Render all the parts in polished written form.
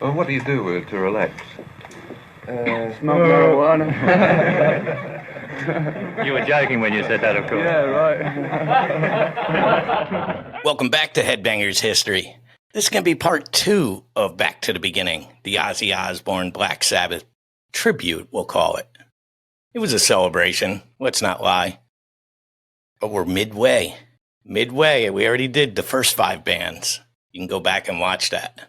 Well, what do you do to relax? Smoke marijuana. You were joking when you said that, of course. Yeah, right. Welcome back to Headbangers History. This is going to be part 2 of Back to the Beginning, the Ozzy Osbourne Black Sabbath tribute, we'll call it. It was a celebration, let's not lie. But we're midway. Midway, we already did the first 5 bands. You can go back and watch that.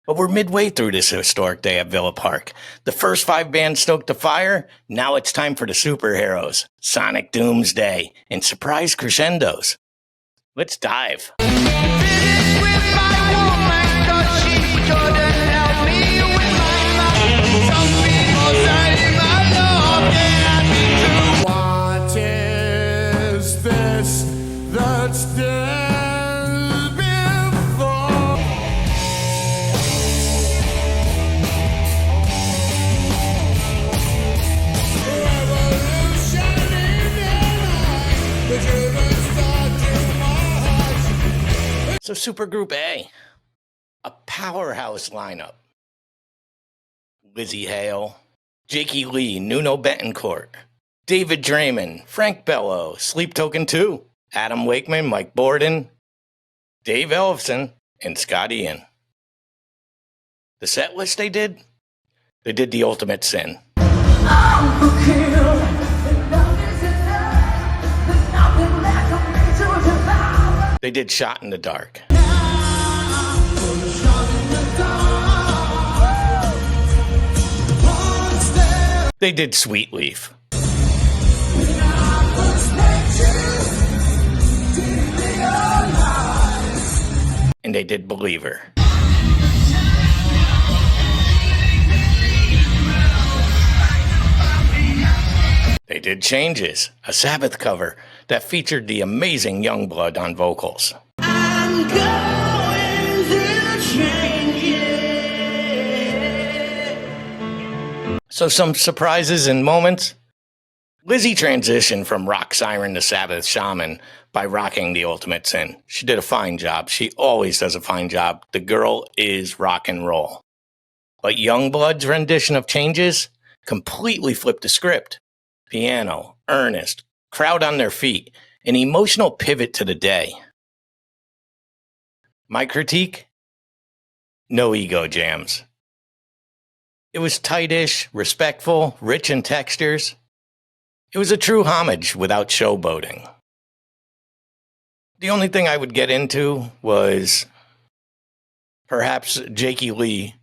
But we're midway through this historic day at Villa Park. The first 5 bands stoked the fire. Now it's time for the superheroes, Sonic Doomsday, and surprise crescendos. Let's dive. What is this that's dead before? Revolution in the night, the driven start to my heart. So Supergroup A, a powerhouse lineup. Lizzy Hale, Jakey Lee, Nuno Betancourt, David Draymond, Frank Bello, Sleep Token 2, Adam Wakeman, Mike Borden, Dave Ellefson, and Scott Ian. The set list they did The Ultimate Sin. They did Shot in the Dark. They did Sweet Leaf. And they did Believer. They did Changes, a Sabbath cover that featured the amazing Youngblood on vocals. I'm going to change it. So some surprises and moments. Lizzy transitioned from rock siren to Sabbath shaman by rocking The Ultimate Sin. She did a fine job. She always does a fine job. The girl is rock and roll. But Youngblood's rendition of Changes completely flipped the script. Piano, earnest, crowd on their feet, an emotional pivot to the day. My critique? No ego jams. It was tightish, respectful, rich in textures. It was a true homage without showboating. The only thing I would get into was perhaps Jakey Lee.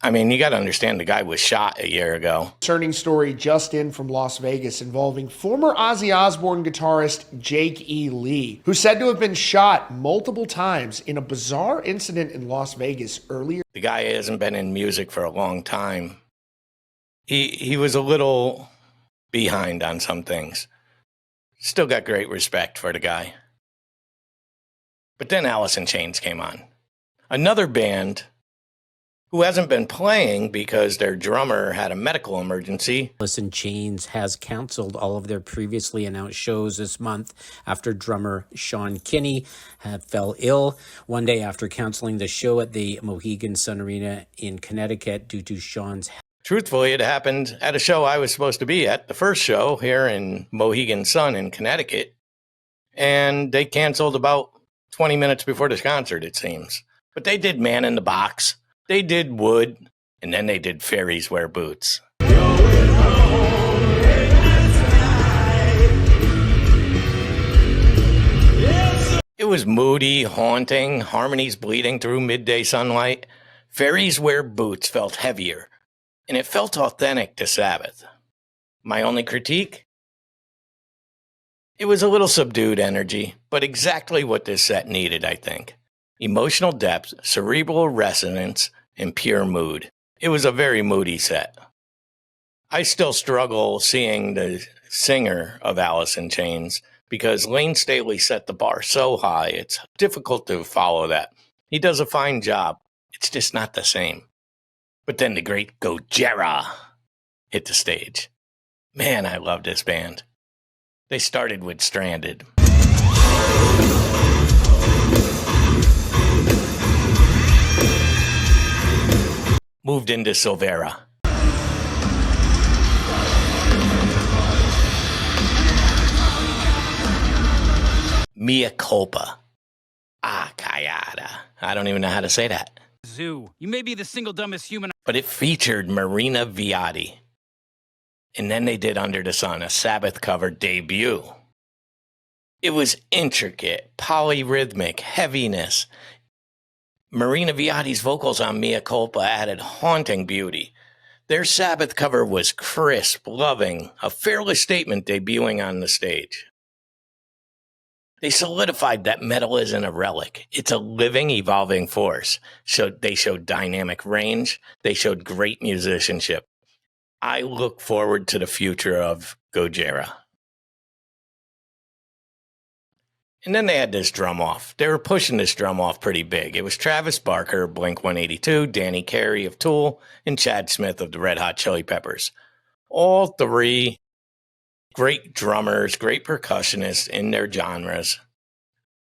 I mean, you got to understand the guy was shot a year ago. Concerning story just in from Las Vegas involving former Ozzy Osbourne guitarist Jakey Lee, who's said to have been shot multiple times in a bizarre incident in Las Vegas earlier. The guy hasn't been in music for a long time. He was a little behind on some things. Still got great respect for the guy. But then Alice in Chains came on. Another band who hasn't been playing because their drummer had a medical emergency. Alice in Chains has canceled all of their previously announced shows this month after drummer Sean Kinney fell ill one day after canceling the show at the Mohegan Sun Arena in Connecticut due to Sean's health. Truthfully, it happened at a show I was supposed to be at, the first show here in Mohegan Sun in Connecticut. And they canceled about 20 minutes before the concert, it seems. But they did Man in the Box. They did Wood, and then they did Fairies Wear Boots. It was moody, haunting, harmonies bleeding through midday sunlight. Fairies Wear Boots felt heavier, and it felt authentic to Sabbath. My only critique? It was a little subdued energy, but exactly what this set needed, I think. Emotional depth, cerebral resonance, and pure mood. It was a very moody set. I still struggle seeing the singer of Alice in Chains because Lane Staley set the bar so high, it's difficult to follow that. He does a fine job. It's just not the same. But then the great Gojira hit the stage. Man, I love this band. They started with Stranded. moved into Silvera. Mea culpa. Ah, callada. I don't even know how to say that. Zoo. You may be the single dumbest human. But it featured Marina Viati. And then they did Under the Sun, a Sabbath cover debut. It was intricate, polyrhythmic, heaviness. Marina Viati's vocals on Mea culpa added haunting beauty. Their Sabbath cover was crisp, loving, a fearless statement debuting on the stage. They solidified that metal isn't a relic. It's a living, evolving force. They showed dynamic range. They showed great musicianship. I look forward to the future of Gojira. And then they had this drum off. They were pushing this drum off pretty big. It was Travis Barker, Blink-182, Danny Carey of Tool, and Chad Smith of the Red Hot Chili Peppers. All three great drummers, great percussionists in their genres.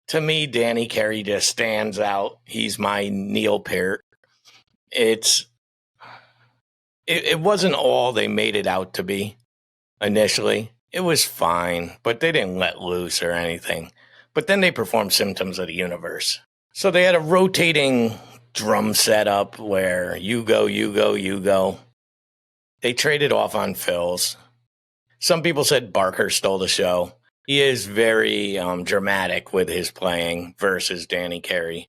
To me, Danny Carey just stands out. He's my Neil Peart. It wasn't all they made it out to be initially. It was fine, but they didn't let loose or anything. But then they performed Symptoms of the Universe. So they had a rotating drum setup where you go, you go, you go. They traded off on fills. Some people said Barker stole the show. He is very dramatic with his playing versus Danny Carey.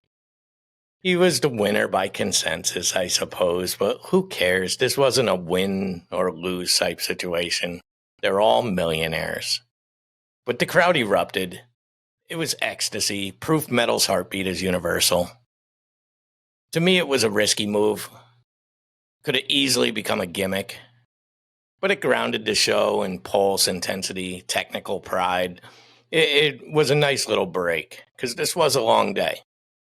He was the winner by consensus, I suppose, but who cares? This wasn't a win or lose type situation. They're all millionaires. But the crowd erupted. It was ecstasy. Proof metal's heartbeat is universal. To me, it was a risky move. Could have easily become a gimmick. But it grounded the show in pulse, intensity, technical pride. It was a nice little break, because this was a long day.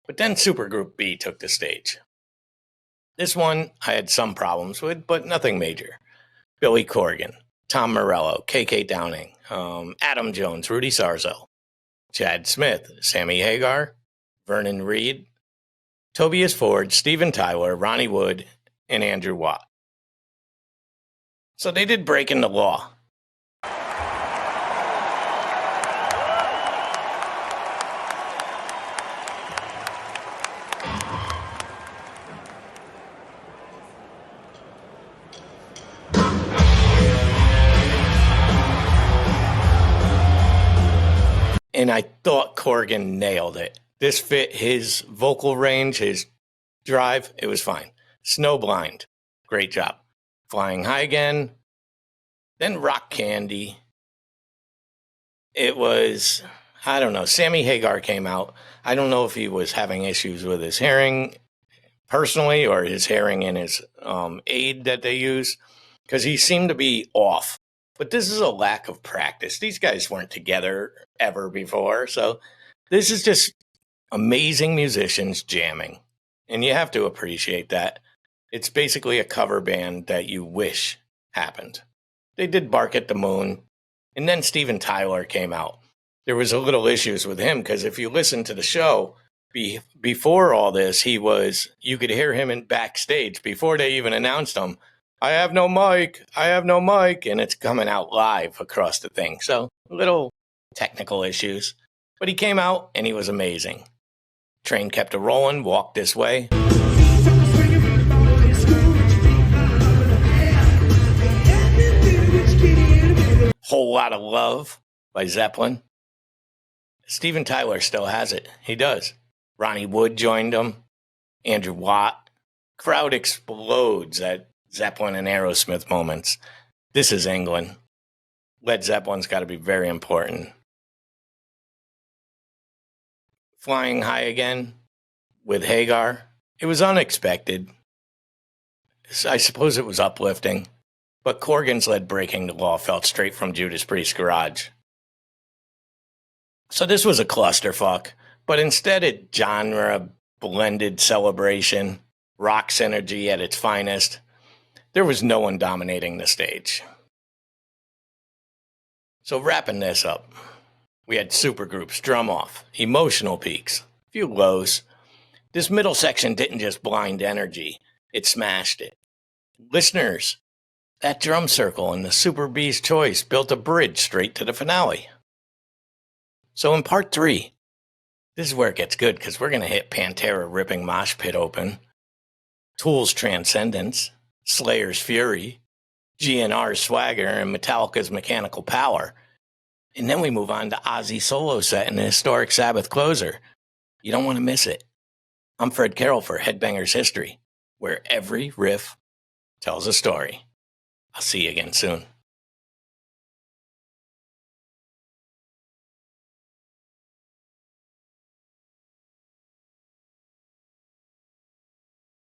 But then Supergroup B took the stage. This one I had some problems with, but nothing major. Billy Corgan, Tom Morello, KK Downing, Adam Jones, Rudy Sarzo, Chad Smith, Sammy Hagar, Vernon Reed, Tobias Ford, Steven Tyler, Ronnie Wood, and Andrew Watt. So they did Breaking the Law. And I thought Corgan nailed it. This fit his vocal range, his drive. It was fine. Snowblind. Great job. Flying High Again. Then Rock Candy. It was, I don't know. Sammy Hagar came out. I don't know if he was having issues with his hearing personally or his hearing in his aid that they use, because he seemed to be off. But this is a lack of practice. These guys weren't together ever before. So this is just amazing musicians jamming. And you have to appreciate that. It's basically a cover band that you wish happened. They did Bark at the Moon. And then Steven Tyler came out. There was a little issues with him because if you listen to the show, before all this, you could hear him in backstage before they even announced him. I have no mic, and it's coming out live across the thing. So, little technical issues. But he came out, and he was amazing. Train kept a rolling, Walk This Way. Whole Lot of Love by Zeppelin. Steven Tyler still has it. He does. Ronnie Wood joined him. Andrew Watt. Crowd explodes at Zeppelin and Aerosmith moments. This is England. Led Zeppelin's got to be very important. Flying High Again with Hagar. It was unexpected. I suppose it was uplifting. But Corgan's led Breaking the Law felt straight from Judas Priest's garage. So this was a clusterfuck, but instead it genre blended celebration, rock synergy at its finest. There was no one dominating the stage. So wrapping this up, we had supergroups, drum off, emotional peaks, few lows. This middle section didn't just blind energy. It smashed it. Listeners, that drum circle in the Super B's choice built a bridge straight to the finale. So in part 3, this is where it gets good because we're going to hit Pantera ripping Mosh Pit open, Tool's Transcendence, Slayer's Fury, GNR's Swagger, and Metallica's Mechanical Power. And then we move on to Ozzy's solo set and the historic Sabbath closer. You don't want to miss it. I'm Fred Carroll for Headbangers History, where every riff tells a story. I'll see you again soon.